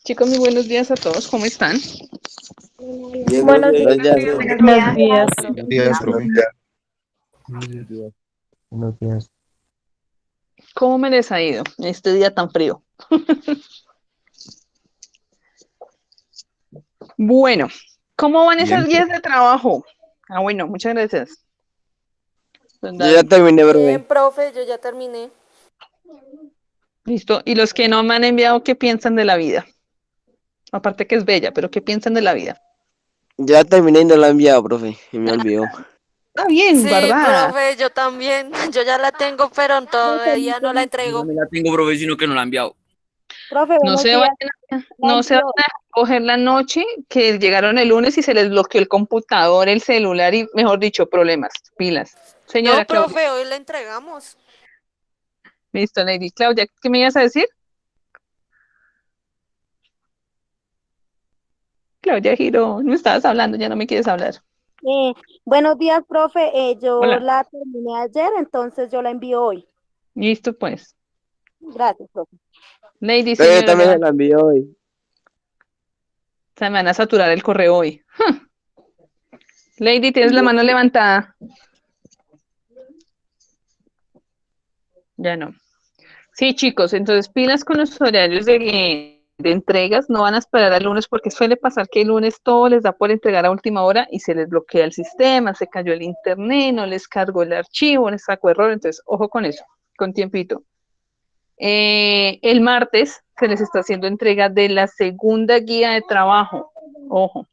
Chicos, muy buenos días a todos, ¿cómo están? Bien, Buenos días, buenos días, profe. profe. Buenos días. Buenos días, profe. Buenos días. Buenos días. ¿Cómo me les ha ido este día tan frío? Bueno, ¿cómo van esas Bien, guías de trabajo? Ah, bueno, muchas gracias, don Yo ya David. terminé, Bien, profe. profe, yo ya terminé. Listo. ¿Y los que no me han enviado, qué piensan de la vida? Aparte que es bella, pero ¿qué piensan de la vida? Ya terminé y no la he enviado, profe. Y me olvidó. Está bien, Sí, ¿verdad? profe, yo también. Yo ya la tengo, pero todavía no la Yo entrego. también la tengo, profe, sino que no la ha enviado. Profe, No buenos se días. vayan, La no se envió. vayan a coger la noche que llegaron el lunes y se les bloqueó el computador, el celular y, mejor dicho, problemas, pilas. No, Señora Claudia. profe, hoy la entregamos. Listo, Lady Claudia, ¿qué me ibas a decir? Claudia Giro, no estabas hablando, ya no me quieres hablar. Eh, Buenos días, profe. Yo Hola. la terminé ayer, entonces yo la envío hoy. Listo, pues. Gracias, profe. Lady, Pero yo señora, también se levanta. la envío hoy. Se me van a saturar el correo hoy. Lady, tienes la mano levantada. Ya no. Sí, chicos, entonces pilas con los horarios de entregas. No van a esperar al lunes porque suele pasar que el lunes todo les da por entregar a última hora y se les bloquea el sistema, se cayó el internet, no les cargó el archivo, les sacó error. Entonces, ojo con eso, con tiempito. El martes se les está haciendo entrega de la segunda guía de trabajo. Ojo.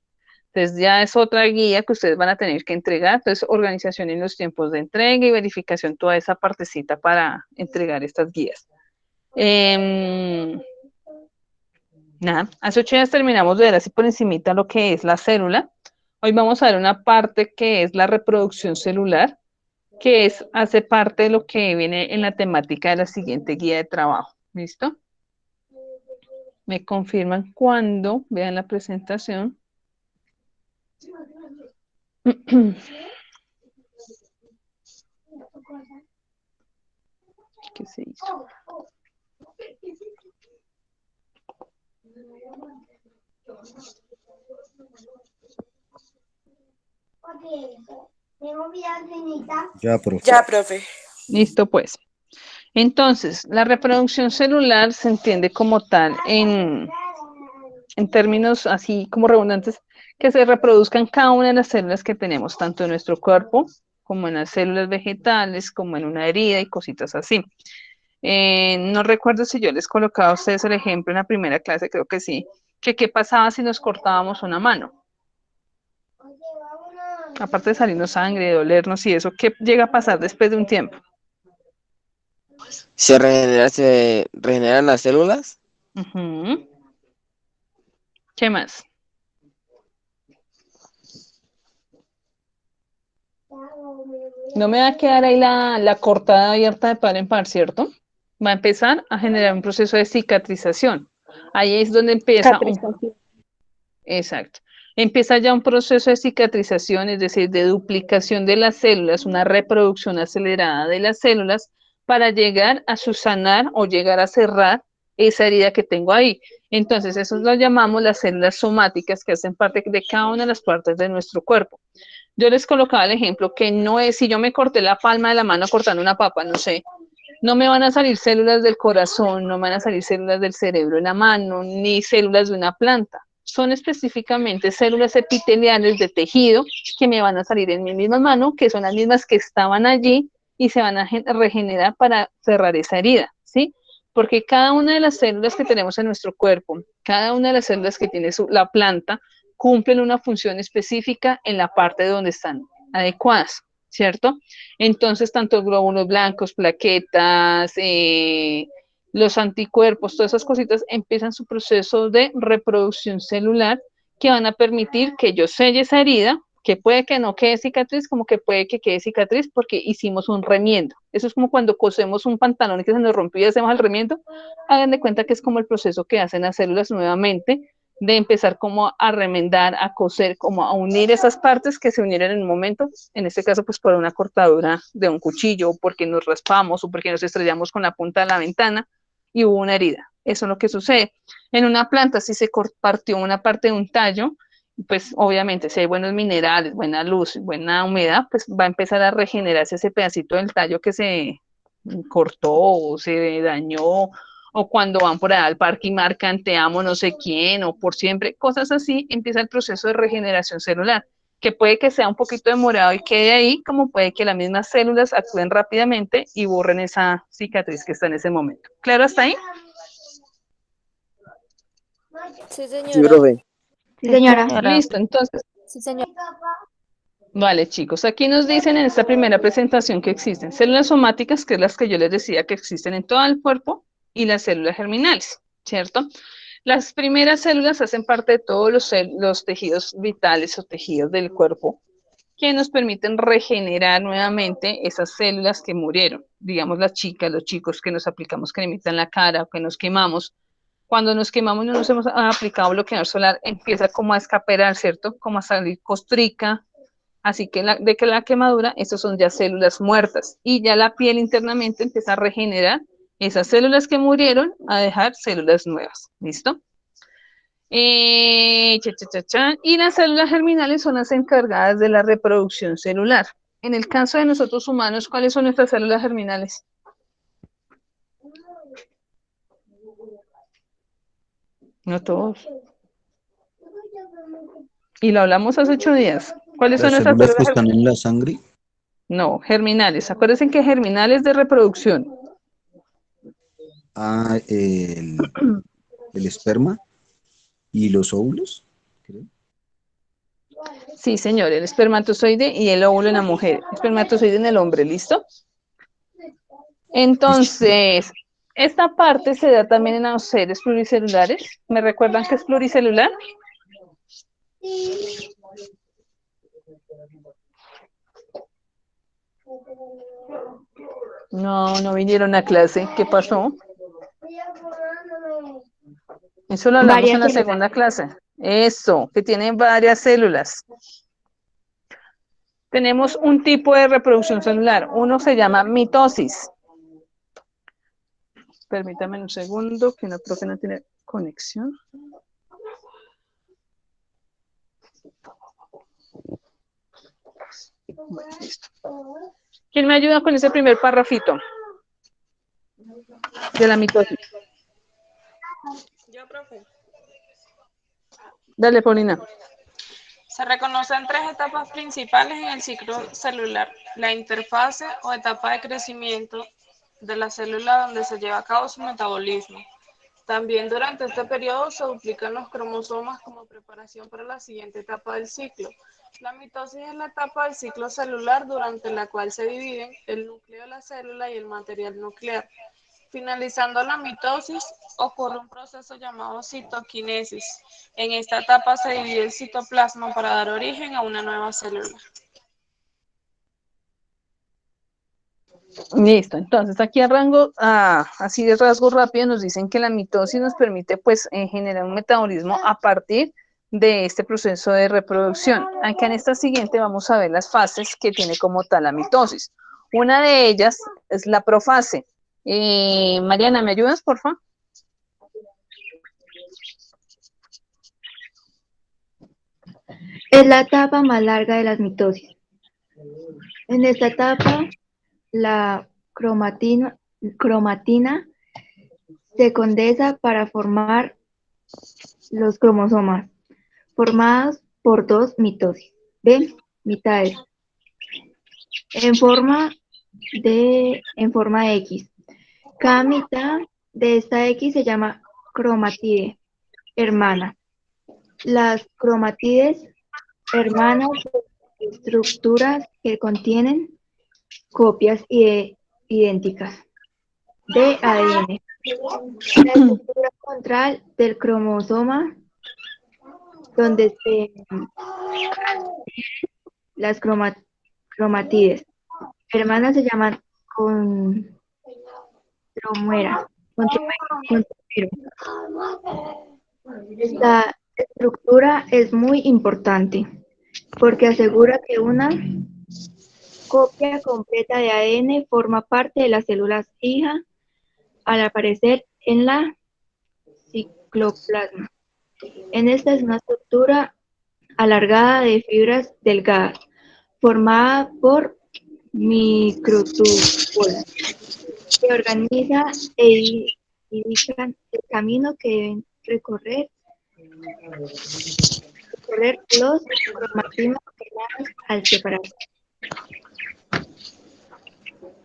Entonces ya es otra guía que ustedes van a tener que entregar. Entonces, organización en los tiempos de entrega y verificación, toda esa partecita para entregar estas guías. Eh, Nada, hace 8 días terminamos de ver así por encimita lo que es la célula. Hoy vamos a ver una parte que es la reproducción celular, que hace parte de lo que viene en la temática de la siguiente guía de trabajo. ¿Listo? Me confirman cuando vean la presentación. ¿Qué se hizo? Ya, profe. Ya, profe. Listo, pues. Entonces, la reproducción celular se entiende como tal en términos así como redundantes, que se reproduzcan cada una de las células que tenemos, tanto en nuestro cuerpo como en las células vegetales, como en una herida y cositas así. No recuerdo si yo les colocaba a ustedes el ejemplo en la primera clase, creo que sí, que qué pasaba si nos cortábamos una mano. Aparte de salirnos sangre, de dolernos y eso, ¿qué llega a pasar después de un tiempo? Se regeneran las células. Ujú. ¿Qué más? No me va a quedar ahí la cortada abierta de par en par, ¿cierto? Va a empezar a generar un proceso de cicatrización. Ahí es donde empieza Catrización. exacto. Empieza ya un proceso de cicatrización, es decir, de duplicación de las células, una reproducción acelerada de las células para llegar a susanar o llegar a cerrar esa herida que tengo ahí. Entonces, eso lo llamamos las células somáticas que hacen parte de cada una de las partes de nuestro cuerpo. Yo les colocaba el ejemplo que no es si yo me corté la palma de la mano cortando una papa, no sé, no me van a salir células del corazón, no me van a salir células del cerebro en la mano, ni células de una planta. Son específicamente células epiteliales de tejido que me van a salir en mi misma mano, que son las mismas que estaban allí y se van a regenerar para cerrar esa herida, ¿sí? Porque cada una de las células que tenemos en nuestro cuerpo, cada una de las células que tiene la planta, cumplen una función específica en la parte de donde están adecuadas, ¿cierto? Entonces, tanto glóbulos blancos, plaquetas, los anticuerpos, todas esas cositas empiezan su proceso de reproducción celular que van a permitir que yo selle esa herida, que puede que no quede cicatriz, como que puede que quede cicatriz porque hicimos un remiendo. Eso es como cuando cosemos un pantalón que se nos rompió y hacemos el remiendo. Hagan de cuenta que es como el proceso que hacen las células nuevamente de empezar como a remendar, a coser, como a unir esas partes que se unieron en un momento, en este caso pues por una cortadura de un cuchillo, o porque nos raspamos, o porque nos estrellamos con la punta de la ventana y hubo una herida. Eso es lo que sucede. En una planta, si se partió una parte de un tallo, pues obviamente si hay buenos minerales, buena luz, buena humedad, pues va a empezar a regenerarse ese pedacito del tallo que se cortó o se dañó, o cuando van por allá al parque y marcan te amo no sé quién, o por siempre, cosas así, empieza el proceso de regeneración celular, que puede que sea un poquito demorado y quede ahí, como puede que las mismas células actúen rápidamente y borren esa cicatriz que está en ese momento. ¿Claro hasta ahí? Sí, Sí, señora. profe. Sí, señora. Listo, entonces, Sí, señora. vale, chicos, aquí nos dicen en esta primera presentación que existen células somáticas, que es las que yo les decía que existen en todo el cuerpo, y las células germinales, ¿cierto? Las primeras células hacen parte de todos los tejidos vitales o tejidos del cuerpo que nos permiten regenerar nuevamente esas células que murieron. Digamos, las chicas, los chicos que nos aplicamos cremita en la cara o que nos quemamos. Cuando nos quemamos y no nos hemos aplicado bloqueador solar, empieza como a escapear, ¿cierto? Como a salir costrica. Así que de que la quemadura, esas son ya células muertas. Y ya la piel internamente empieza a regenerar esas células que murieron a dejar células nuevas. ¿Listo? Y las células germinales son las encargadas de la reproducción celular. En el caso de nosotros humanos, ¿cuáles son nuestras células germinales? No todos. Y lo hablamos hace 8 días. ¿Cuáles son Las nuestras células células que están germinales? en la sangre, No, germinales. Acuérdense que germinales de reproducción. el esperma y los óvulos, creo. Sí, señor, el espermatozoide y el óvulo en la mujer. Espermatozoide en el hombre, ¿listo? Listo. Entonces, esta parte se da también en los seres pluricelulares. ¿Me recuerdan qué es pluricelular? No, no vinieron a clase. ¿Qué pasó? Eso lo hablamos Varias en la células. segunda clase. Eso, que tienen varias células. Tenemos un tipo de reproducción celular. Uno se llama mitosis. Permítame un segundo, que no creo que no tiene conexión. Bueno, listo. ¿Quién me ayuda con ese primer párrafito de la mitosis? Yo, profe. Dale, Paulina. Se reconocen tres etapas principales en el ciclo celular. La interfase o etapa de crecimiento de la célula donde se lleva a cabo su metabolismo. También durante este periodo se duplican los cromosomas como preparación para la siguiente etapa del ciclo. La mitosis es la etapa del ciclo celular durante la cual se dividen el núcleo de la célula y el material nuclear. Finalizando la mitosis, ocurre un proceso llamado citoquinesis. En esta etapa se divide el citoplasma para dar origen a una nueva célula. Listo, entonces aquí a rango, así de rasgo rápido, nos dicen que la mitosis nos permite pues generar un metabolismo a partir de este proceso de reproducción. Acá en esta siguiente vamos a ver las fases que tiene como tal la mitosis. Una de ellas es la profase. Mariana, ¿me ayudas, por favor? Es la etapa más larga de las mitosis. En esta etapa, la cromatina se condensa para formar los cromosomas, formados por dos mitosis, ¿ven? Mitades, en forma de X. Cada mitad de esta X se llama cromatide hermana. Las cromatides hermanas son estructuras que contienen copias idénticas de ADN. La estructura central del cromosoma, donde se las cromatides hermanas se llaman contromera. Esta estructura es muy importante porque asegura que una copia completa de ADN forma parte de las células hija al aparecer en la cicloplasma. En esta es una estructura alargada de fibras delgadas, formada por microtúbulos, que organiza e indican el camino que deben recorrer los cromatídeos al separarse.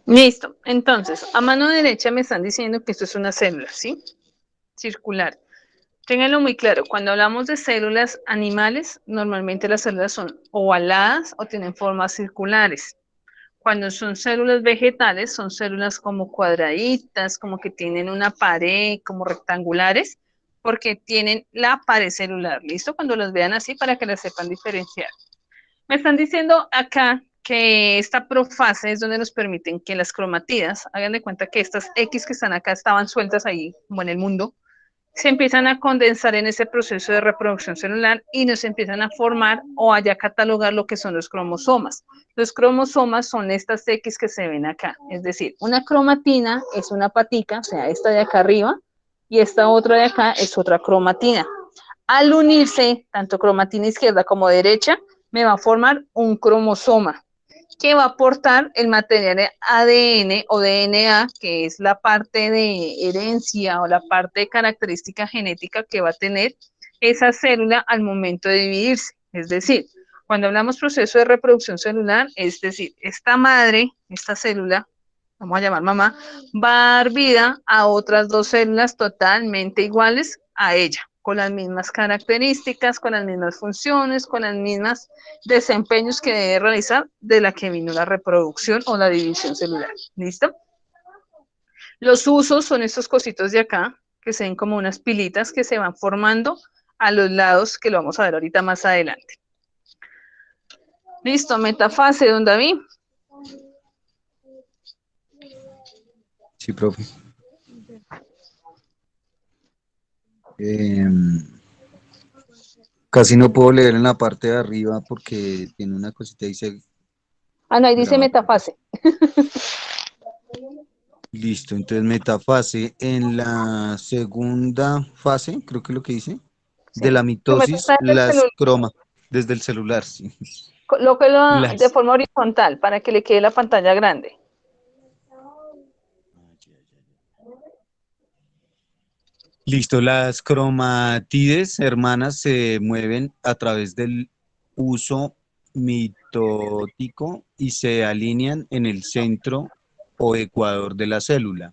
Listo. Entonces, a mano derecha me están diciendo que esto es una célula, ¿sí? Circular. Ténganlo muy claro, cuando hablamos de células animales, normalmente las células son ovaladas o tienen formas circulares. Cuando son células vegetales, son células como cuadraditas, como que tienen una pared, como rectangulares, porque tienen la pared celular. ¿Listo? Cuando las vean así para que las sepan diferenciar. Me están diciendo acá que esta profase es donde nos permiten que las cromatidas, hagan de cuenta que estas X que están acá estaban sueltas ahí, como en el mundo, se empiezan a condensar en ese proceso de reproducción celular y nos empiezan a formar o a ya catalogar lo que son los cromosomas. Los cromosomas son estas X que se ven acá, es decir, una cromatina es una patica, o sea, esta de acá arriba, y esta otra de acá es otra cromatina. Al unirse, tanto cromatina izquierda como derecha, me va a formar un cromosoma que va a aportar el material de ADN o DNA, que es la parte de herencia o la parte de característica genética que va a tener esa célula al momento de dividirse. Es decir, cuando hablamos proceso de reproducción celular, es decir, esta madre, esta célula, vamos a llamar mamá, va a dar vida a otras dos células totalmente iguales a ella, con las mismas características, con las mismas funciones, con las mismas desempeños que debe realizar de la que vino la reproducción o la división celular. ¿Listo? Los usos son estos cositos de acá, que se ven como unas pilitas que se van formando a los lados, que lo vamos a ver ahorita más adelante. Listo, metafase, don David. Sí, profe. Casi no puedo leer en la parte de arriba porque tiene una cosita y dice Ah, no, ahí dice graba. metafase. Listo, entonces metafase en la segunda fase, creo que es lo que dice, Sí. de la mitosis, las croma, desde el celular, sí. Colóquelo de Las, forma horizontal para que le quede la pantalla grande. listo, las cromatides hermanas se mueven a través del uso mitótico y se alinean en el centro o ecuador de la célula.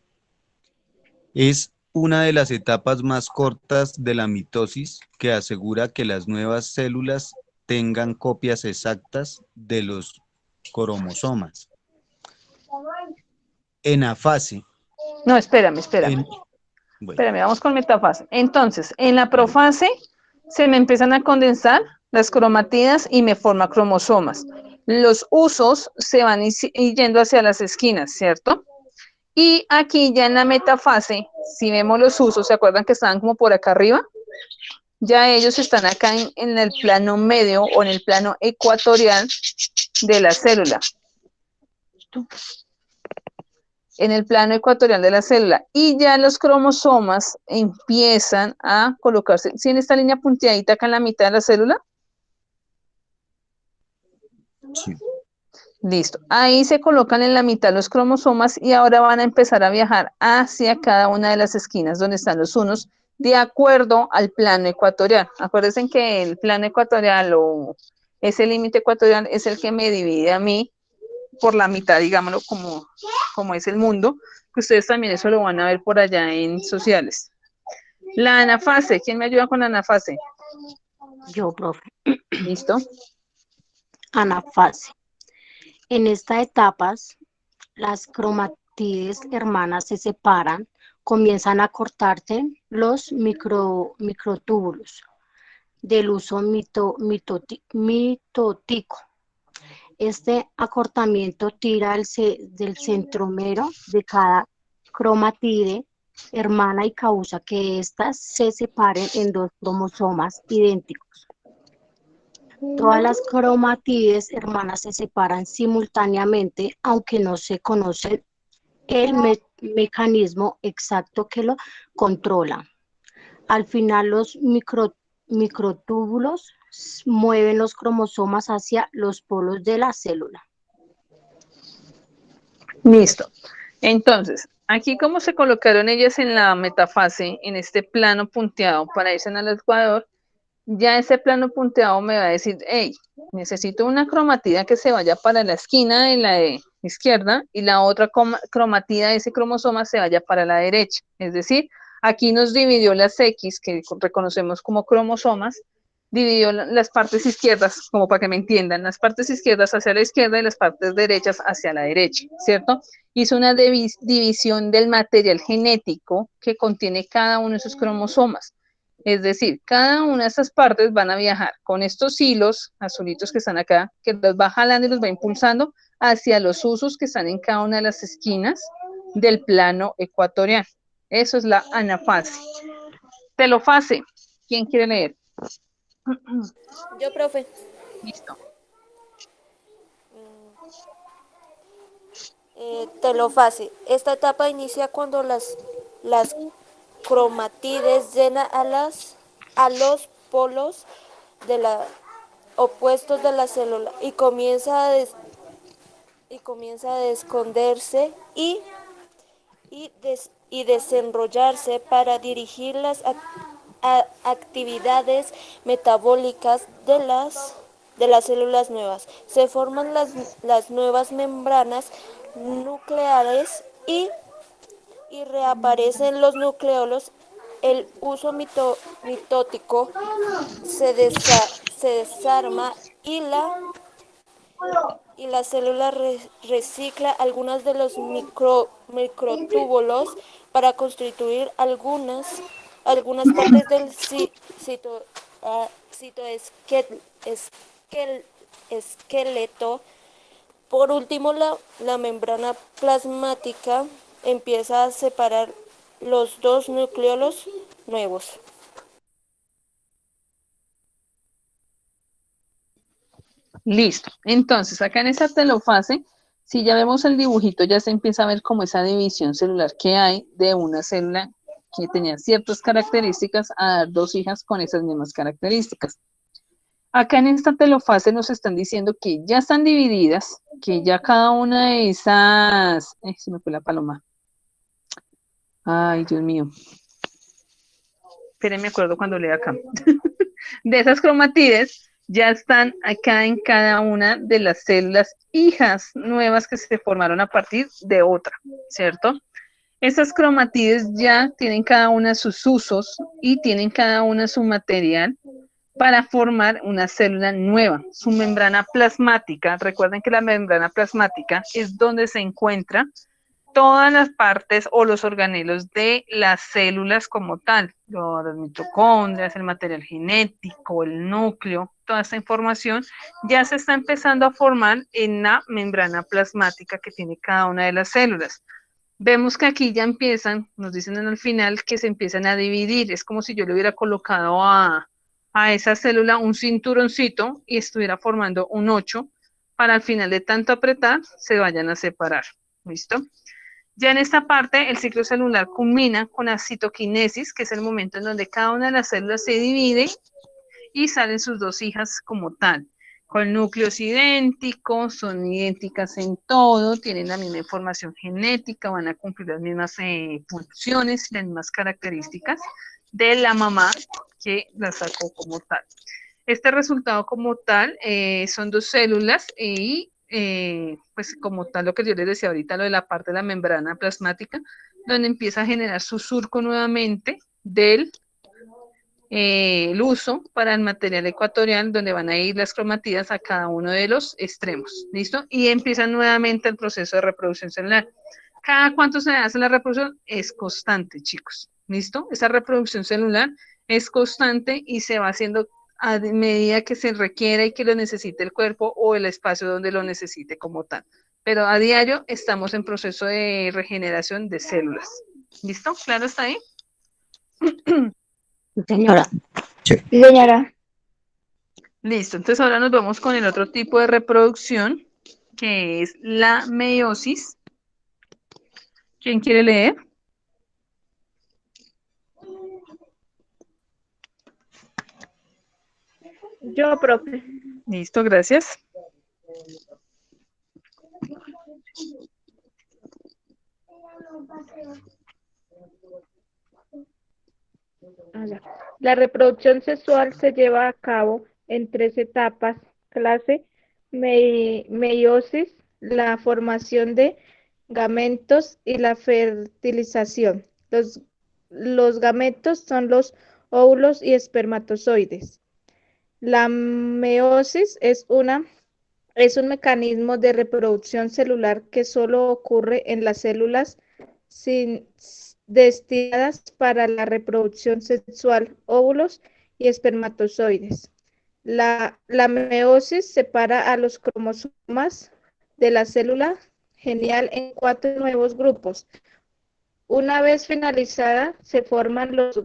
Es una de las etapas más cortas de la mitosis que asegura que las nuevas células tengan copias exactas de los cromosomas. En afase. No, espérame. Bueno, Espérame, vamos con metafase. Entonces, en la vale. profase se me empiezan a condensar las cromatidas y me forma cromosomas. Los usos se van yendo hacia las esquinas, ¿cierto? Y aquí ya en la metafase, si vemos los usos, ¿se acuerdan que estaban como por acá arriba? Ya ellos están acá en el plano medio o en el plano ecuatorial de la célula. En el plano ecuatorial de la célula. Y ya los cromosomas empiezan a colocarse. ¿Sí en esta línea punteadita acá en la mitad de la célula? Sí. Listo. Ahí se colocan en la mitad los cromosomas y ahora van a empezar a viajar hacia cada una de las esquinas donde están los unos, de acuerdo al plano ecuatorial. Acuérdense que el plano ecuatorial o ese límite ecuatorial es el que me divide a mí por la mitad, digámoslo, como es el mundo, que ustedes también eso lo van a ver por allá en sociales. La anafase, ¿quién me ayuda con la anafase? Yo, profe. ¿Listo? Anafase. En estas etapas, las cromatides hermanas se separan, comienzan a cortarse los microtúbulos del uso mitótico. Este acortamiento tira del centrómero de cada cromatide hermana y causa que éstas se separen en dos cromosomas idénticos. Todas las cromatides hermanas se separan simultáneamente, aunque no se conoce el mecanismo exacto que lo controla. Al final los microtúbulos mueven los cromosomas hacia los polos de la célula. Listo. Entonces, aquí como se colocaron ellas en la metafase, en este plano punteado para irse al Ecuador, ya ese plano punteado me va a decir, hey, necesito una cromatida que se vaya para la esquina de la izquierda y la otra cromatida de ese cromosoma se vaya para la derecha. Es decir, aquí nos dividió las X, que reconocemos como cromosomas, dividió las partes izquierdas, como para que me entiendan, las partes izquierdas hacia la izquierda y las partes derechas hacia la derecha, ¿cierto? Hizo una división del material genético que contiene cada uno de esos cromosomas. Es decir, cada una de estas partes van a viajar con estos hilos azulitos que están acá, que los va jalando y los va impulsando hacia los usos que están en cada una de las esquinas del plano ecuatorial. Eso es la anafase. Telofase. ¿Quién quiere leer? Yo, profe. Listo. Telofase. Esta etapa inicia cuando las cromatides llenan a los polos de la, opuestos de la célula y comienza a esconderse y desenrollarse para dirigir las actividades metabólicas de las células nuevas. Se forman las nuevas membranas nucleares y reaparecen los nucleolos. El uso mitótico se desarma y la célula recicla algunos de los microtúbulos para constituir algunas partes del citoesqueleto. Por último, la membrana plasmática empieza a separar los dos núcleos nuevos. Listo. Entonces, acá en esta telofase, si ya vemos el dibujito, ya se empieza a ver como esa división celular que hay de una célula que tenía ciertas características a dar dos hijas con esas mismas características. Acá en esta telofase nos están diciendo que ya están divididas, que ya cada una de esas... se me fue la paloma. Ay, Dios mío. Esperen, me acuerdo cuando lea acá. De esas cromatides ya están acá en cada una de las células hijas nuevas que se formaron a partir de otra, ¿cierto? Esas cromatides ya tienen cada una sus usos y tienen cada una su material para formar una célula nueva. Su membrana plasmática, recuerden que la membrana plasmática es donde se encuentra todas las partes o los organelos de las células como tal, las mitocondrias, el material genético, el núcleo, toda esta información ya se está empezando a formar en la membrana plasmática que tiene cada una de las células. Vemos que aquí ya empiezan, nos dicen en el final que se empiezan a dividir, es como si yo le hubiera colocado a esa célula un cinturoncito y estuviera formando un 8 para al final de tanto apretar se vayan a separar, ¿listo? Ya en esta parte, el ciclo celular culmina con la citoquinesis, que es el momento en donde cada una de las células se divide y salen sus dos hijas como tal, con núcleos idénticos, son idénticas en todo, tienen la misma información genética, van a cumplir las mismas funciones y las mismas características de la mamá que la sacó como tal. Este resultado como tal son dos células y pues como tal lo que yo les decía ahorita, lo de la parte de la membrana plasmática, donde empieza a generar su surco nuevamente del el uso para el material ecuatorial, donde van a ir las cromatidas a cada uno de los extremos, ¿listo? Y empieza nuevamente el proceso de reproducción celular. ¿Cada cuánto se hace la reproducción? Es constante, chicos, ¿listo? Esa reproducción celular es constante y se va haciendo a medida que se requiera y que lo necesite el cuerpo o el espacio donde lo necesite como tal. Pero a diario estamos en proceso de regeneración de células. ¿Listo? ¿Claro está ahí? Señora. Sí, señora. Listo, entonces ahora nos vamos con el otro tipo de reproducción, que es la meiosis. ¿Quién quiere leer? Yo, profe. Listo, gracias. La reproducción sexual se lleva a cabo en tres etapas: clase, meiosis, la formación de gametos y la fertilización. Los gametos son los óvulos y espermatozoides. La meiosis es un mecanismo de reproducción celular que solo ocurre en las células destinadas para la reproducción sexual, óvulos y espermatozoides. La meiosis separa a los cromosomas de la célula genital en 4 nuevos grupos. Una vez finalizada, se forman los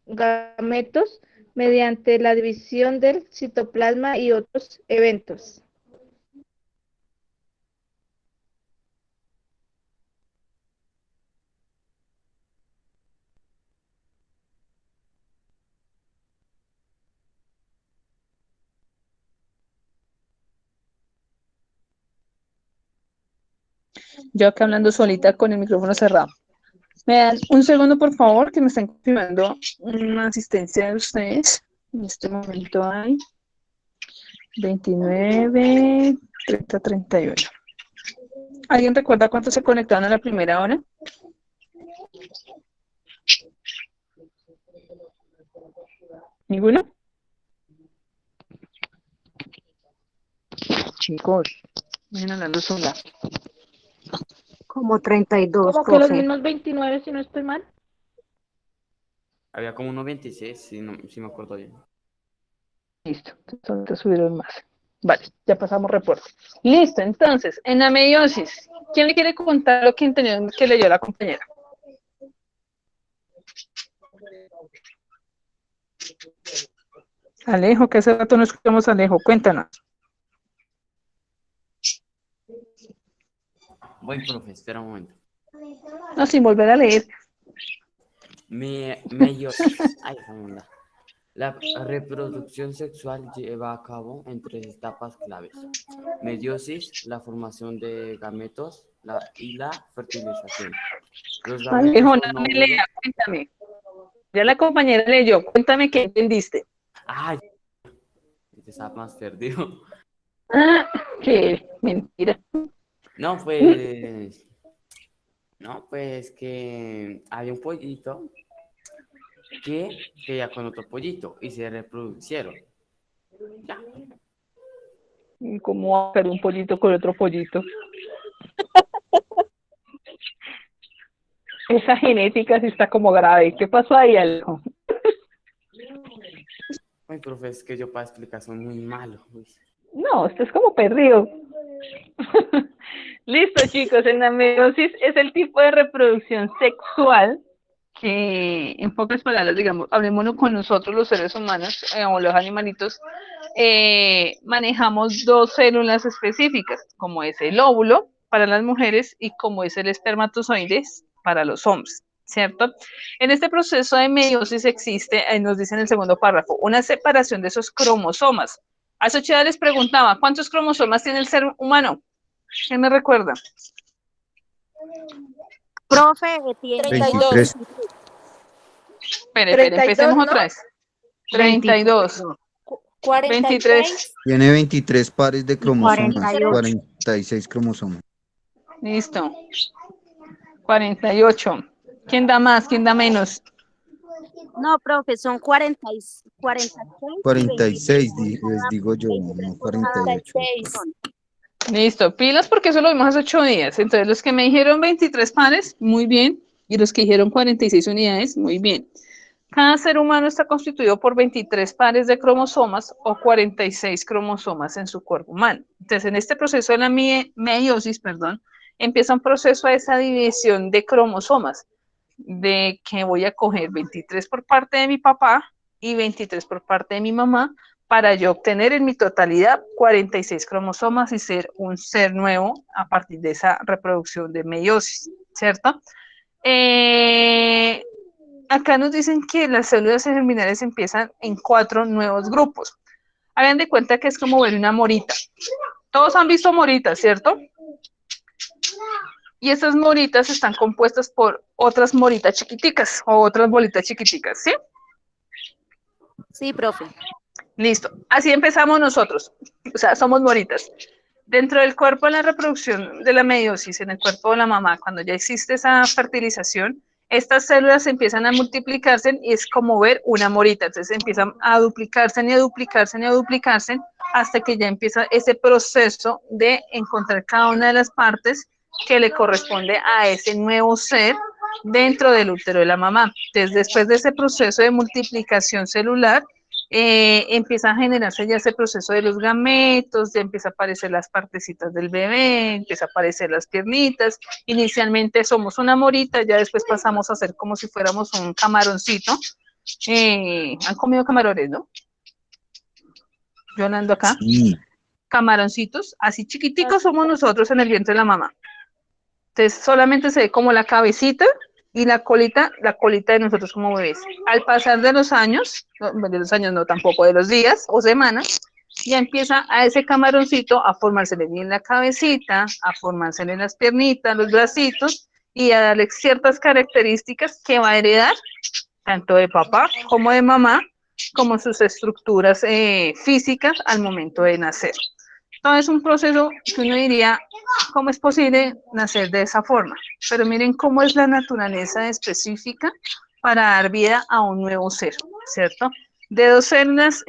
gametos mediante la división del citoplasma y otros eventos. Yo acá hablando solita con el micrófono cerrado. Me dan un segundo, por favor, que me están confirmando una asistencia de ustedes. En este momento hay 29, 30, 31. ¿Alguien recuerda cuántos se conectaron a la primera hora? ¿Ninguno? Chicos, vayan hablando sola. Como 32, Como que los profe. mismos 29, si no estoy mal. Había como unos 26, si me acuerdo bien. Listo, entonces subieron más. Vale, ya pasamos reporte. Listo, entonces, en la meiosis, ¿quién le quiere contar lo que leyó la compañera? Alejo, que hace rato no escuchamos a Alejo, cuéntanos. Voy, profe, espera un momento. No, sin volver a leer. Meiosis. Ay, anda. La reproducción sexual lleva a cabo en 3 etapas claves: meiosis, la formación de gametos y la fertilización. Los gametos Alejo, no son me óvulos. lea, cuéntame. Ya la compañera leyó, cuéntame qué entendiste. Ay, te estaba más perdido. Ah, qué mentira. No, pues que había un pollito que quería con otro pollito y se reproducieron. Ya. ¿Cómo va a hacer un pollito con otro pollito? Esa genética sí está como grave. ¿Qué pasó ahí, Alejo? Ay, profe, es que yo para explicar soy muy malo. Uy. No, esto es como perdido. Listo, chicos, en la meiosis es el tipo de reproducción sexual que, en pocas palabras, digamos, hablemoslo con nosotros los seres humanos o los animalitos, manejamos 2 células específicas, como es el óvulo para las mujeres y como es el espermatozoide para los hombres, ¿cierto? En este proceso de meiosis existe, nos dice en el segundo párrafo, una separación de esos cromosomas. A Xochitl les preguntaba, ¿cuántos cromosomas tiene el ser humano? ¿Quién me recuerda? Profe, tiene 23. Espere, empecemos ¿no? otra vez. 32. 46. 23. Tiene 23 pares de cromosomas, 48. 46 cromosomas. Listo. 48. ¿Quién da más? ¿Quién da menos? No, profe, son 46 46, les digo yo, no 48. 46. Listo. Pilas porque eso lo vimos hace 8 días. Entonces, los que me dijeron 23 pares, muy bien. Y los que dijeron 46 unidades, muy bien. Cada ser humano está constituido por 23 pares de cromosomas o 46 cromosomas en su cuerpo humano. Entonces, en este proceso de la meiosis, empieza un proceso de esa división de cromosomas, de que voy a coger 23 por parte de mi papá y 23 por parte de mi mamá, para yo obtener en mi totalidad 46 cromosomas y ser un ser nuevo a partir de esa reproducción de meiosis, ¿cierto? Acá nos dicen que las células germinales empiezan en 4 nuevos grupos. Hagan de cuenta que es como ver una morita. Todos han visto moritas, ¿cierto? Y esas moritas están compuestas por otras moritas chiquiticas o otras bolitas chiquiticas, ¿sí? Sí, profe. Listo. Así empezamos nosotros. O sea, somos moritas. Dentro del cuerpo de la reproducción de la meiosis, en el cuerpo de la mamá, cuando ya existe esa fertilización, estas células empiezan a multiplicarse y es como ver una morita. Entonces empiezan a duplicarse y a duplicarse y a duplicarse hasta que ya empieza ese proceso de encontrar cada una de las partes que le corresponde a ese nuevo ser dentro del útero de la mamá. Entonces, después de ese proceso de multiplicación celular, empieza a generarse ya ese proceso de los gametos, ya empieza a aparecer las partecitas del bebé, empieza a aparecer las piernitas. Inicialmente somos una morita, ya después pasamos a ser como si fuéramos un camaroncito. ¿Han comido camarones, no? Yo ando acá. Sí. Camaroncitos, así chiquiticos somos nosotros en el vientre de la mamá. Entonces solamente se ve como la cabecita y la colita de nosotros como bebés. Al pasar de los años, no, de los años no tampoco, de los días o semanas, ya empieza a ese camaroncito a formársele bien la cabecita, a formársele las piernitas, los bracitos y a darle ciertas características que va a heredar tanto de papá como de mamá, como sus estructuras físicas al momento de nacer. Entonces es un proceso que uno diría, ¿cómo es posible nacer de esa forma? Pero miren cómo es la naturaleza específica para dar vida a un nuevo ser, ¿cierto? De dos células,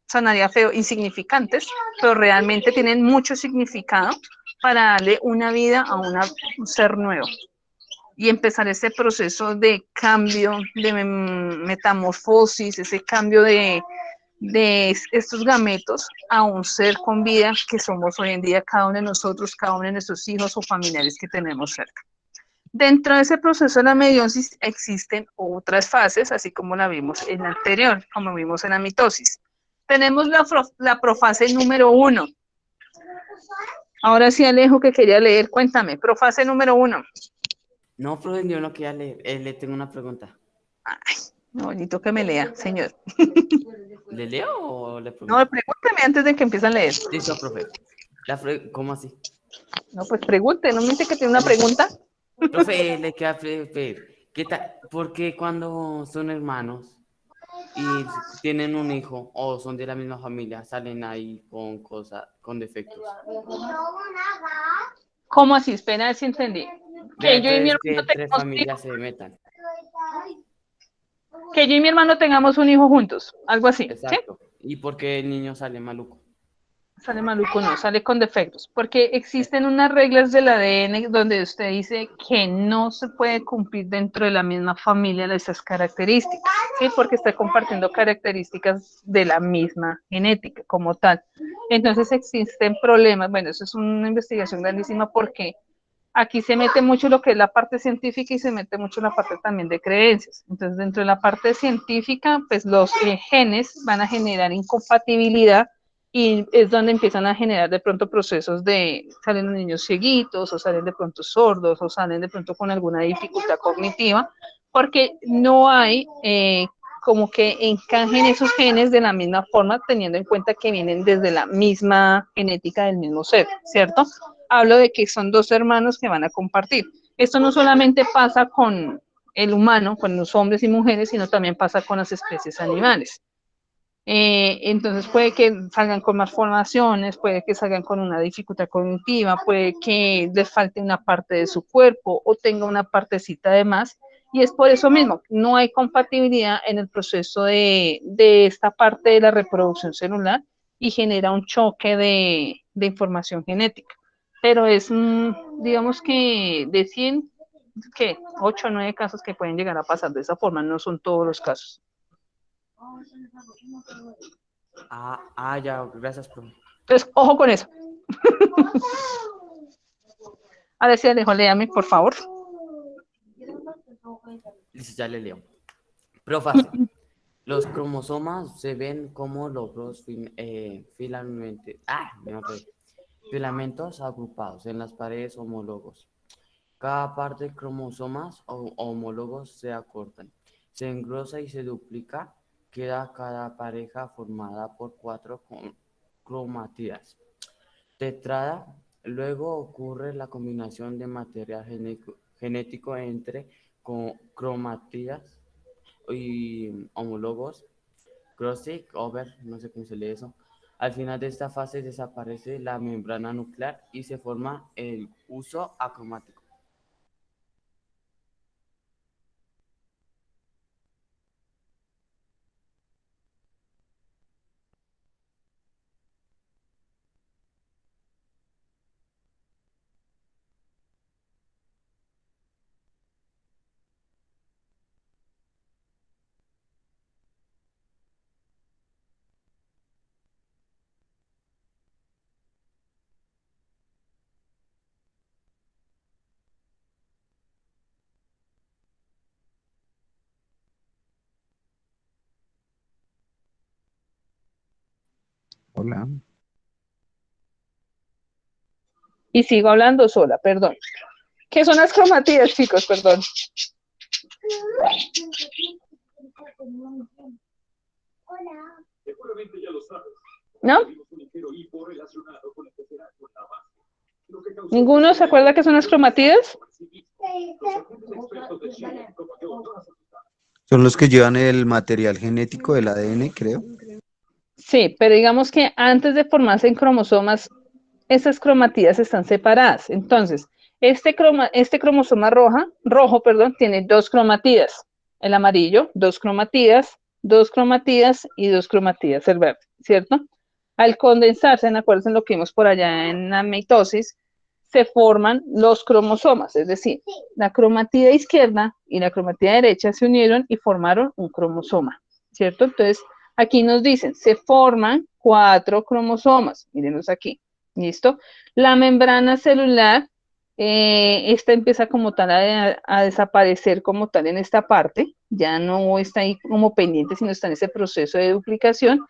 sonaría feo, insignificantes, pero realmente tienen mucho significado para darle una vida a un ser nuevo y empezar ese proceso de cambio, de metamorfosis, ese cambio de estos gametos a un ser con vida que somos hoy en día cada uno de nosotros, cada uno de nuestros hijos o familiares que tenemos cerca. Dentro de ese proceso de la meiosis existen otras fases, así como la vimos en la anterior, como vimos en la mitosis. Tenemos la profase número 1. Ahora sí, Alejo, que quería leer, cuéntame, profase número 1. No, profe, yo no quería leer. Le tengo una pregunta. Ay, no, bonito que me lea, señor. ¿Le leo o le No, pregunto? pregúnteme antes de que empiece a leer. Listo, profe. ¿Cómo así? No, pues pregunte, ¿no me dice que tiene una pregunta? Profe, le queda ¿qué tal? ¿Por qué cuando son hermanos y tienen un hijo o son de la misma familia salen ahí con cosas, con defectos? ¿Cómo así? Espera, a ver si entendí. Que Vea, yo y mi entonces que hermano entre tengamos un hijo, familias se metan. que yo y mi hermano tengamos un hijo juntos, algo así, ¿sí? Exacto. ¿Y por qué el niño sale maluco? Sale maluco, no, sale con defectos, porque existen unas reglas del ADN donde usted dice que no se puede cumplir dentro de la misma familia de esas características, ¿sí? Porque está compartiendo características de la misma genética como tal. Entonces existen problemas, bueno, eso es una investigación grandísima porque aquí se mete mucho lo que es la parte científica y se mete mucho la parte también de creencias. Entonces, dentro de la parte científica, pues los genes van a generar incompatibilidad y es donde empiezan a generar de pronto procesos de, salen los niños cieguitos o salen de pronto sordos o salen de pronto con alguna dificultad cognitiva, porque no hay como que encajen esos genes de la misma forma, teniendo en cuenta que vienen desde la misma genética del mismo ser, ¿cierto? Hablo de que son dos hermanos que van a compartir. Esto no solamente pasa con el humano, con los hombres y mujeres, sino también pasa con las especies animales. Entonces puede que salgan con malformaciones, puede que salgan con una dificultad cognitiva, puede que les falte una parte de su cuerpo o tenga una partecita de más. Y es por eso mismo, no hay compatibilidad en el proceso de esta parte de la reproducción celular y genera un choque de información genética. Pero es, digamos que de 100, ¿qué? 8 o 9 casos que pueden llegar a pasar de esa forma, no son todos los casos. Ya, gracias, profe. Entonces, ojo con eso. Ahora sí, Alejo, léame, por favor. Listo, ya le leo. Profase. Los cromosomas se ven como lóbulos filamentos agrupados en las paredes homólogos. Cada parte de cromosomas homólogos se acortan, se engrosa y se duplica queda cada pareja formada por 4 cromátidas. Tetrada, luego ocurre la combinación de material genético entre cromátidas y homólogos, crossing over, no sé cómo se lee eso. Al final de esta fase desaparece la membrana nuclear y se forma el huso acromático. Hola. Y sigo hablando sola, perdón. ¿Qué son las cromatías, chicos? Perdón. ¿No? ¿Ninguno se acuerda qué son las cromatías? Son los que llevan el material genético del ADN, creo. Sí, pero digamos que antes de formarse en cromosomas, esas cromatídas están separadas. Entonces, este cromosoma rojo, perdón, tiene dos cromatídas. El amarillo, dos cromatídas y dos cromatídas el verde, ¿cierto? Al condensarse, en acuerdo en lo que vimos por allá en la mitosis, se forman los cromosomas, es decir, la cromatida izquierda y la cromatida derecha se unieron y formaron un cromosoma, ¿cierto? Entonces, aquí nos dicen, se forman 4 cromosomas, mírenos aquí, ¿listo? La membrana celular, esta empieza como tal a desaparecer como tal en esta parte, ya no está ahí como pendiente, sino está en ese proceso de duplicación,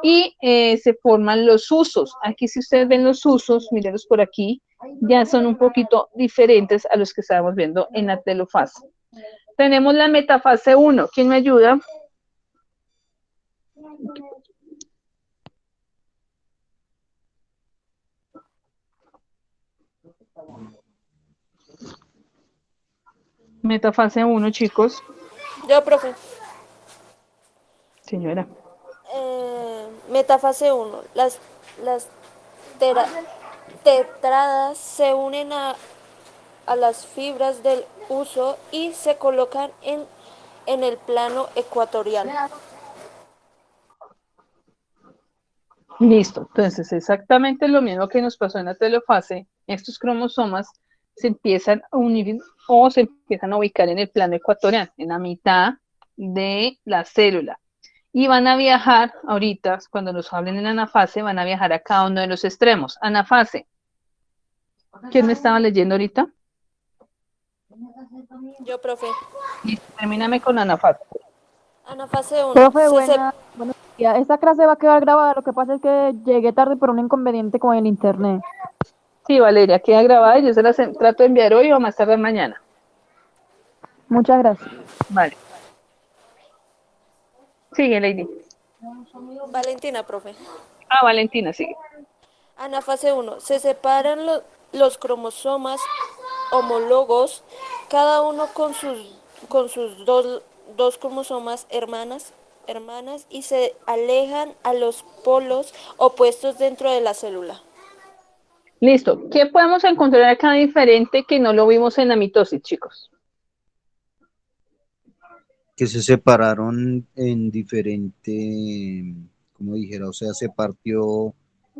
y se forman los usos. Aquí si ustedes ven los usos, mírenlos por aquí, ya son un poquito diferentes a los que estábamos viendo en la telofase. Tenemos la metafase 1, ¿quién me ayuda? Metafase 1, chicos. Yo, profe. Señora. Metafase 1. Las tetradas se unen a las fibras del huso y se colocan en el plano ecuatorial. Listo, entonces exactamente lo mismo que nos pasó en la telofase, estos cromosomas se empiezan a unir o se empiezan a ubicar en el plano ecuatorial, en la mitad de la célula. Y van a viajar, ahorita, cuando nos hablen en anafase, van a viajar a cada uno de los extremos. Anafase. ¿Quién me estaba leyendo ahorita? Yo, profe. Listo, termíname con anafase. Anafase 1. Profe, buenos días. Esta clase va a quedar grabada. Lo que pasa es que llegué tarde por un inconveniente con el internet. Sí, Valeria, queda grabada y yo se las trato de enviar hoy o más tarde mañana. Muchas gracias. Vale. Sigue, Lady. Valentina, profe. Ah, Valentina, sigue. Anafase 1. Se separan los cromosomas homólogos, cada uno con sus dos cromosomas hermanas, y se alejan a los polos opuestos dentro de la célula. Listo. ¿Qué podemos encontrar acá diferente que no lo vimos en la mitosis, chicos? Que se separaron en diferente, como dijera, o sea, se partió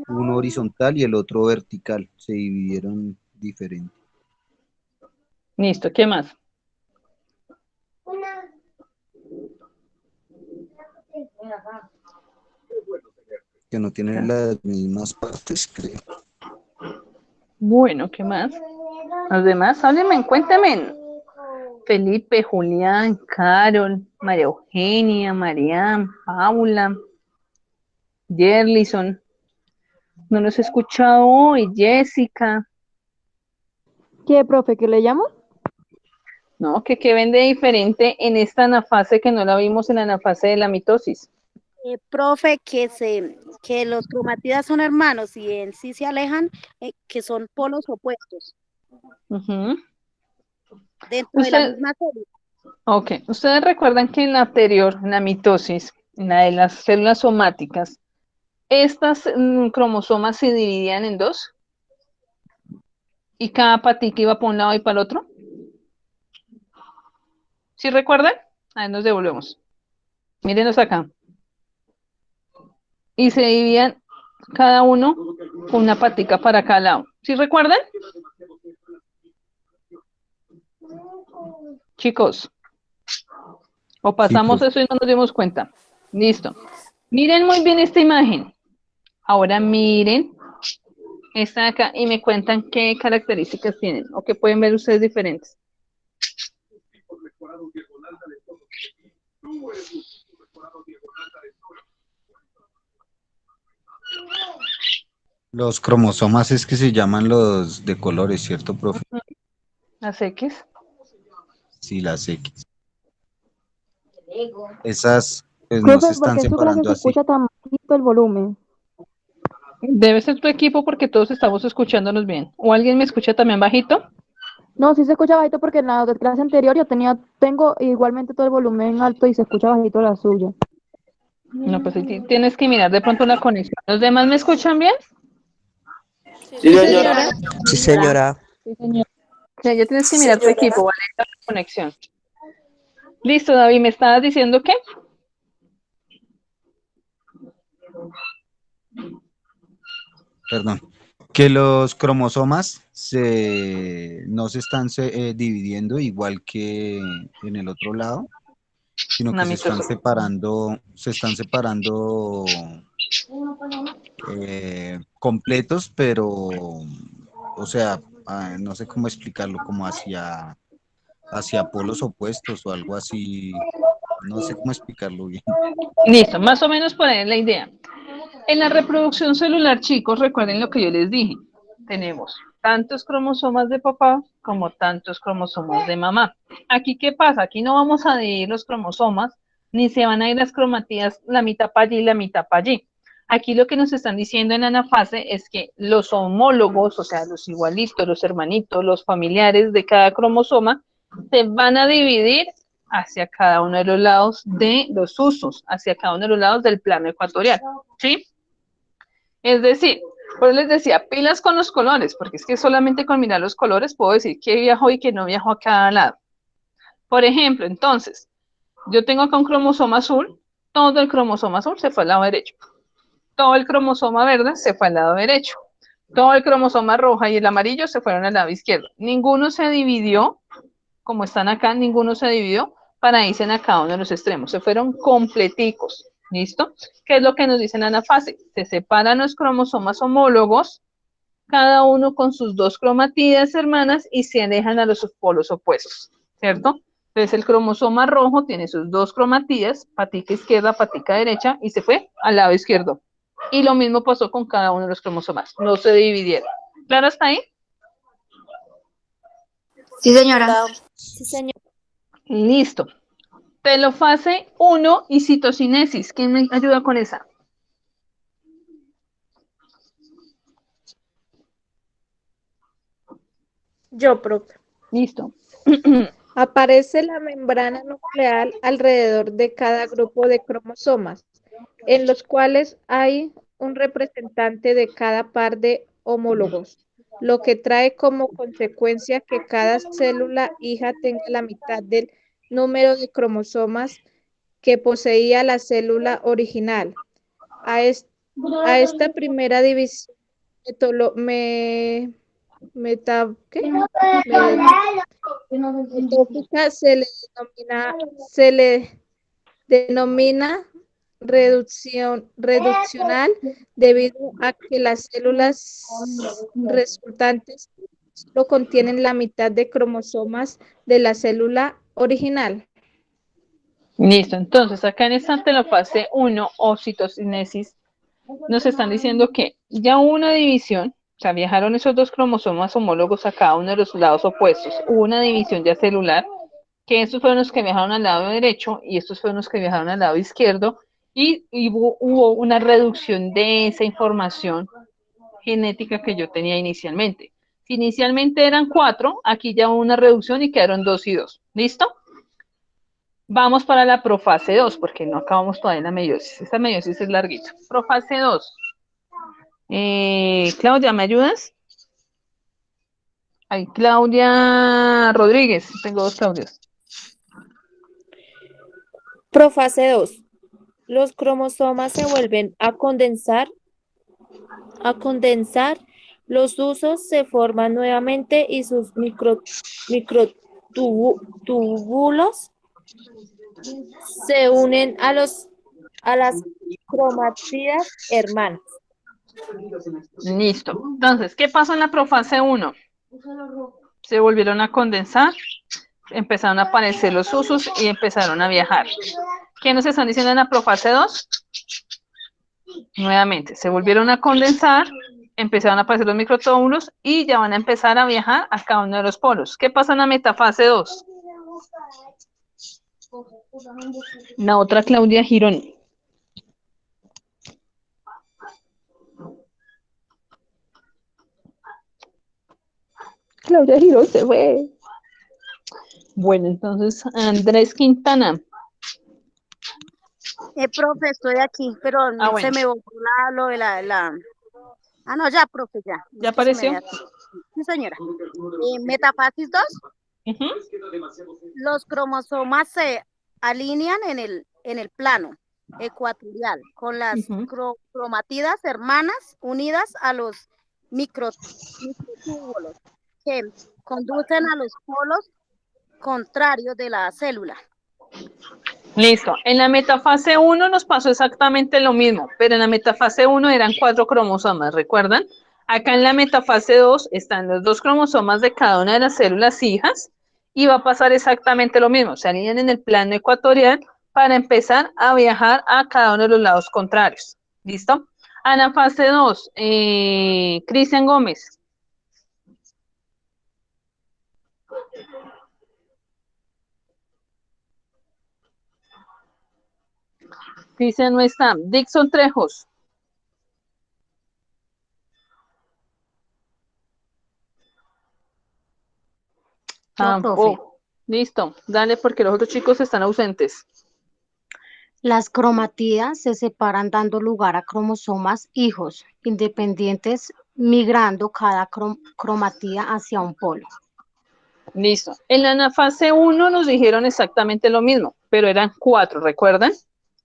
uno horizontal y el otro vertical, se dividieron diferente. Listo, ¿qué más? Que no tienen las mismas partes, creo. Bueno, ¿qué más? Los demás, háblenme, cuéntame. Felipe, Julián, Carol, María Eugenia, Mariam, Paula, Yerlison. No los he escuchado hoy, Jessica. ¿Qué, profe, que le llamo? No, que qué ven de diferente en esta anafase que no la vimos en la anafase de la mitosis. Profe, que los cromatidas son hermanos y en sí se alejan, que son polos opuestos Ujú. dentro de la Usted, misma célula. ok, ustedes recuerdan que en la anterior, en la mitosis, en la de las células somáticas, estas cromosomas se dividían en dos y cada patica iba para un lado y para el otro. ¿Sí recuerdan? Ahí nos devolvemos. Mírenos acá. Y se dividían cada uno con una patica para cada lado. ¿Sí recuerdan? Chicos, o Sí, pasamos profe. eso y no nos dimos cuenta. Listo. Miren muy bien esta imagen. Ahora miren esta de acá y me cuentan qué características tienen o qué pueden ver ustedes diferentes. Los cromosomas es que se llaman los de colores, ¿cierto, profe? Las X. Sí, las X. Esas pues no Profe, se ¿por están qué en su clase separando se así. escucha tan bajito el volumen? Debe ser tu equipo porque todos estamos escuchándonos bien. ¿O alguien me escucha también bajito? No, sí se escucha bajito porque en la clase anterior tengo igualmente todo el volumen alto y se escucha bajito la suya. No, pues tienes que mirar de pronto la conexión. ¿Los demás me escuchan bien? Sí, Sí, Sí, señora. señora. señora. Sí, señora. Sí, señor. O sea, ya tienes que mirar tu equipo, ¿vale? La conexión. Listo, David, ¿me estabas diciendo qué? Perdón. Que los cromosomas no se están dividiendo igual que en el otro lado, sino Una que mitosis. se están separando completos, pero, o sea, no sé cómo explicarlo, como hacia polos opuestos o algo así, no sé cómo explicarlo bien. Listo, más o menos por ahí es la idea. En la reproducción celular, chicos, recuerden lo que yo les dije. Tenemos tantos cromosomas de papá como tantos cromosomas de mamá. Aquí, ¿qué pasa? Aquí no vamos a dividir los cromosomas, ni se van a ir las cromatías la mitad para allí y la mitad para allí. Aquí lo que nos están diciendo en la anafase es que los homólogos, o sea, los igualitos, los hermanitos, los familiares de cada cromosoma, se van a dividir hacia cada uno de los lados de los usos, hacia cada uno de los lados del plano ecuatorial, ¿sí? Es decir, pues les decía, pilas con los colores, porque es que solamente con mirar los colores puedo decir qué viajó y qué no viajó a cada lado. Por ejemplo, entonces, yo tengo acá un cromosoma azul, todo el cromosoma azul se fue al lado derecho, todo el cromosoma verde se fue al lado derecho, todo el cromosoma roja y el amarillo se fueron al lado izquierdo. Ninguno se dividió, como están acá, ninguno se dividió para irse a cada uno de los extremos, se fueron completicos. ¿Listo? ¿Qué es lo que nos dice en anafase? Se separan los cromosomas homólogos, cada uno con sus dos cromatidas hermanas y se alejan a los polos opuestos, ¿cierto? Entonces el cromosoma rojo tiene sus dos cromatidas, patica izquierda, patica derecha, y se fue al lado izquierdo. Y lo mismo pasó con cada uno de los cromosomas, no se dividieron. ¿Claro hasta ahí? Sí, señora. Sí, señora. Listo. Telofase 1 y citocinesis. ¿Quién me ayuda con esa? Yo, profe. Listo. Aparece la membrana nuclear alrededor de cada grupo de cromosomas, en los cuales hay un representante de cada par de homólogos, lo que trae como consecuencia que cada célula hija tenga la mitad del número de cromosomas que poseía la célula original. A, a esta primera división ¿qué? Metófica se le denomina reduccional debido a que las células resultantes solo contienen la mitad de cromosomas de la célula original. Listo. Entonces, acá en esta telofase 1 o citocinesis, nos están diciendo que ya hubo una división, o sea, viajaron esos dos cromosomas homólogos a cada uno de los lados opuestos. Hubo una división ya celular, que estos fueron los que viajaron al lado derecho y estos fueron los que viajaron al lado izquierdo, y hubo una reducción de esa información genética que yo tenía inicialmente. Si inicialmente eran 4, aquí ya hubo una reducción y quedaron 2 y 2. ¿Listo? Vamos para la profase 2, porque no acabamos todavía en la meiosis. Esta meiosis es larguita. Profase 2. Claudia, ¿me ayudas? Ay, Claudia Rodríguez. Tengo 2 Claudias. Profase 2. Los cromosomas se vuelven a condensar, los usos se forman nuevamente y sus microtúbulos se unen a las cromátidas hermanas. Listo. Entonces, ¿qué pasó en la profase 1? Se volvieron a condensar, empezaron a aparecer los usos y empezaron a viajar. ¿Qué nos están diciendo en la profase 2? Nuevamente, se volvieron a condensar, empezaron a aparecer los microtúbulos y ya van a empezar a viajar a cada uno de los polos. ¿Qué pasa en la metafase 2? La otra Claudia Girón. Claudia Girón se fue. Bueno, entonces, Andrés Quintana. Profe, estoy aquí, pero Bueno. se me borró lo de la... Ah, no, ya, profe, ya. ¿Ya apareció? Sí, señora. Metafasis 2. Los cromosomas se alinean en el plano ecuatorial con las cromátidas hermanas unidas a los microtúbulos que conducen a los polos contrarios de la célula. Listo. En la metafase 1 nos pasó exactamente lo mismo, pero en la metafase 1 eran 4 cromosomas, ¿recuerdan? Acá en la metafase 2 están los 2 cromosomas de cada una de las células hijas y va a pasar exactamente lo mismo. Se alinean en el plano ecuatorial para empezar a viajar a cada uno de los lados contrarios. ¿Listo? Anafase 2, Cristian Gómez. Cristian no está. Dixon Trejos. Tampoco. Listo. Dale porque los otros chicos están ausentes. Las cromatías se separan dando lugar a cromosomas hijos independientes migrando cada cromatía hacia un polo. Listo. En la anafase 1 nos dijeron exactamente lo mismo, pero eran 4, ¿recuerdan?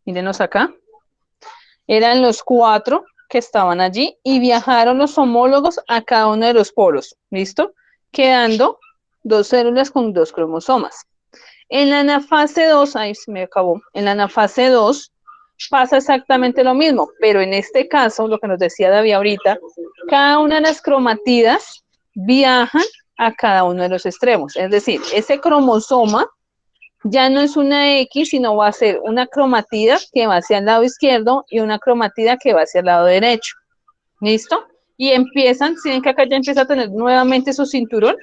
Mírenos acá. Eran los 4 que estaban allí y viajaron los homólogos a cada uno de los polos. ¿Listo? Quedando 2 células con 2 cromosomas. En la anafase 2, ahí se me acabó, en la anafase 2 pasa exactamente lo mismo, pero en este caso, lo que nos decía David ahorita, cada una de las cromatidas viajan a cada uno de los extremos, es decir, ese cromosoma ya no es una X, sino va a ser una cromatida que va hacia el lado izquierdo y una cromatida que va hacia el lado derecho, ¿listo? Y empiezan, ¿sí que acá ya empieza a tener nuevamente su cinturón?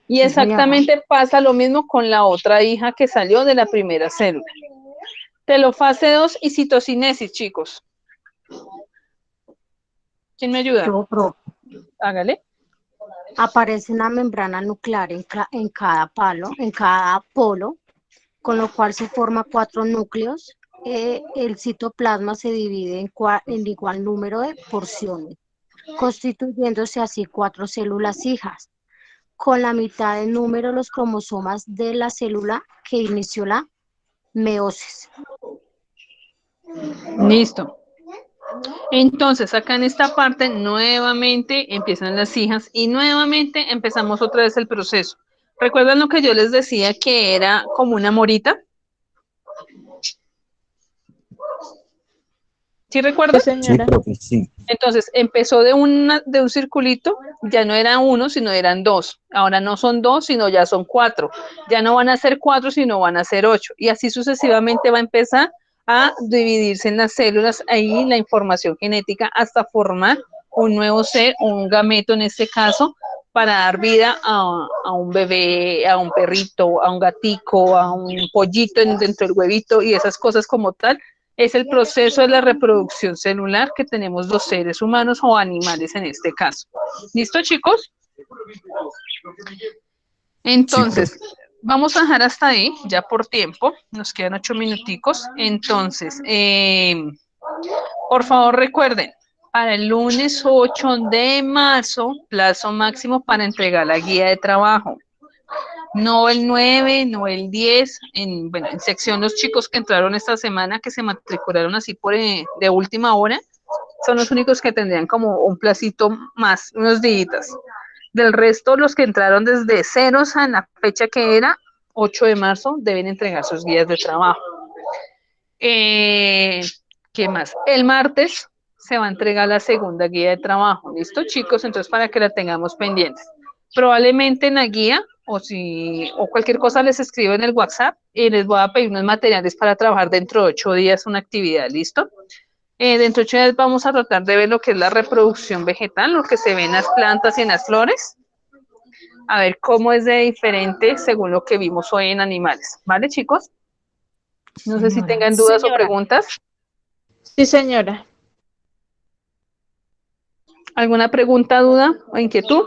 Y exactamente pasa lo mismo con la otra hija que salió de la primera célula. Telofase 2 y citocinesis, chicos. ¿Quién me ayuda? Yo, profe. Hágale. Aparece una membrana nuclear en cada polo, con lo cual se forma 4 núcleos. El citoplasma se divide en igual número de porciones, constituyéndose así 4 células hijas, con la mitad del número de los cromosomas de la célula que inició la meiosis. Listo. Entonces, acá en esta parte nuevamente empiezan las hijas y nuevamente empezamos otra vez el proceso. ¿Recuerdan lo que yo les decía que era como una morita? ¿Sí recuerdan? Sí, señora. Sí, profe, sí. Entonces, empezó de un circulito, ya no era 1, sino eran 2. Ahora no son 2, sino ya son 4. Ya no van a ser 4, sino van a ser 8. Y así sucesivamente va a empezar a dividirse en las células, ahí la información genética, hasta formar un nuevo ser, un gameto en este caso, para dar vida a un bebé, a un perrito, a un gatico, a un pollito dentro del huevito y esas cosas como tal. Es el proceso de la reproducción celular que tenemos los seres humanos o animales en este caso. ¿Listo, chicos? Entonces, vamos a dejar hasta ahí, ya por tiempo, nos quedan 8 minuticos. Entonces, por favor recuerden, para el lunes 8 de marzo, plazo máximo para entregar la guía de trabajo. No el 9, no el 10, bueno, en sección los chicos que entraron esta semana, que se matricularon así de última hora, son los únicos que tendrían como un placito más, unos días. Del resto, los que entraron desde ceros a la fecha que era 8 de marzo, deben entregar sus guías de trabajo. ¿Qué más? El martes se va a entregar la segunda guía de trabajo. ¿Listo, chicos? Entonces, para que la tengamos pendientes. Probablemente en la guía, o cualquier cosa les escribo en el WhatsApp y les voy a pedir unos materiales para trabajar dentro de 8 días una actividad. ¿Listo? Dentro de 8 días vamos a tratar de ver lo que es la reproducción vegetal, lo que se ve en las plantas y en las flores. A ver cómo es de diferente según lo que vimos hoy en animales. ¿Vale, chicos? No sé si tengan dudas o preguntas. Sí, señora. ¿Alguna pregunta, duda o inquietud?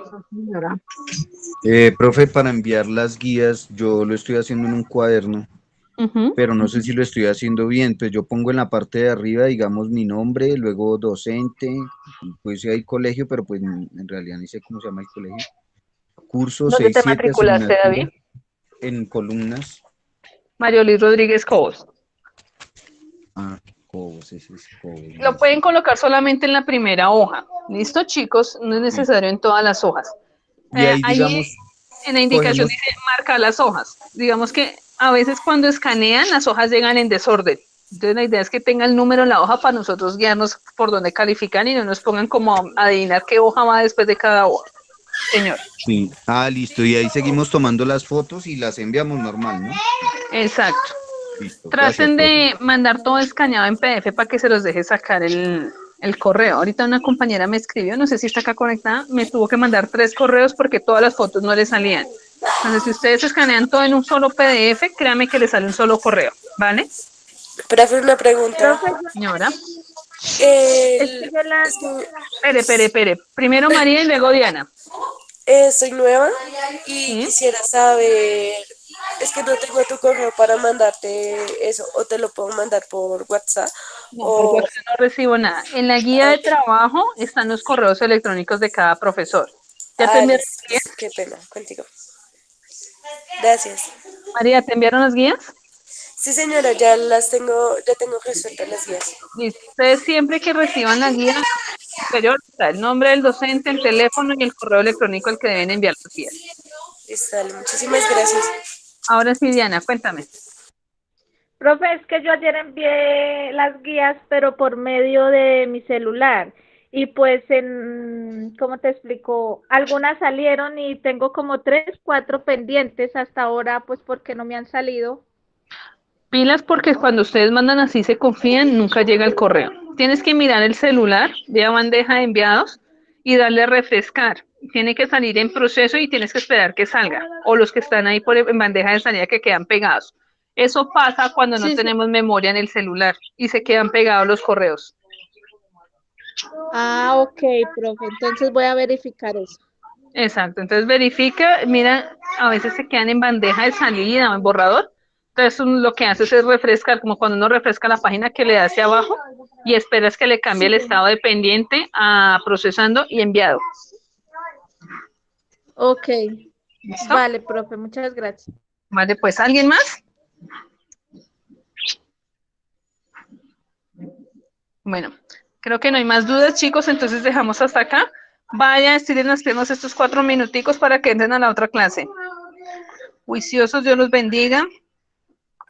Profe, para enviar las guías, yo lo estoy haciendo en un cuaderno, pero no sé si lo estoy haciendo bien. Pues yo pongo en la parte de arriba, digamos, mi nombre, luego docente, pues sí hay colegio, pero pues en realidad ni sé cómo se llama el colegio. Curso ¿Dónde te 6-7, matriculaste, asignatura, David? en columnas. Mario Luis Rodríguez Cobos. Ah, Cobos, ese es Cobos. Lo pueden colocar solamente en la primera hoja. ¿Listo, chicos? No es necesario en todas las hojas. Y ahí, Ahí digamos, en la indicación cogemos, dice marcar las hojas. Digamos que a veces cuando escanean, las hojas llegan en desorden. Entonces la idea es que tenga el número en la hoja para nosotros guiarnos por dónde califican y no nos pongan como a adivinar qué hoja va después de cada hoja. Señor. sí. Ah, listo, y ahí seguimos tomando las fotos y las enviamos normal, ¿no? Exacto. Listo, Traten gracias, de mandar todo escaneado en PDF para que se los deje sacar el correo. Ahorita una compañera me escribió, no sé si está acá conectada, me tuvo que mandar 3 correos porque todas las fotos no le salían. Entonces, si ustedes escanean todo en un solo PDF, créanme que le sale un solo correo, ¿vale? Profe, una pregunta. Señora. Espere. Primero María y luego Diana. Soy nueva y quisiera saber, es que no tengo tu correo para mandarte eso, o te lo puedo mandar por WhatsApp. No, por WhatsApp no recibo nada. En la guía de trabajo están los correos electrónicos de cada profesor. ¿Ya te enviaron las guías? Qué pena, contigo. Gracias. María, ¿te enviaron las guías? Sí, señora, ya tengo resueltas las guías. Listo. Ustedes siempre que reciban la guía superior está el nombre del docente, el teléfono y el correo electrónico al que deben enviar las guías. Está, muchísimas gracias. Ahora sí, Diana, cuéntame. Profe, es que yo ayer envié las guías, pero por medio de mi celular. Y pues, ¿cómo te explico? Algunas salieron y tengo como 3, 4 pendientes hasta ahora, pues porque no me han salido. Pilas porque cuando ustedes mandan así se confían, nunca llega el correo. Tienes que mirar el celular, vía bandeja de enviados y darle a refrescar. Tiene que salir en proceso y tienes que esperar que salga. O los que están ahí en bandeja de salida que quedan pegados. Eso pasa cuando no tenemos memoria en el celular y se quedan pegados los correos. Ah, ok, profe. Entonces voy a verificar eso. Exacto. Entonces verifica, mira, a veces se quedan en bandeja de salida o en borrador. Entonces lo que haces es refrescar, como cuando uno refresca la página que le da hacia abajo y esperas que le cambie el estado de pendiente a procesando y enviado. Ok. ¿Listo? Vale, profe, muchas gracias. Vale, pues, ¿alguien más? Bueno, creo que no hay más dudas, chicos, entonces dejamos hasta acá. Vaya, estiren las piernas estos 4 minuticos para que entren a la otra clase. Juiciosos, Dios los bendiga.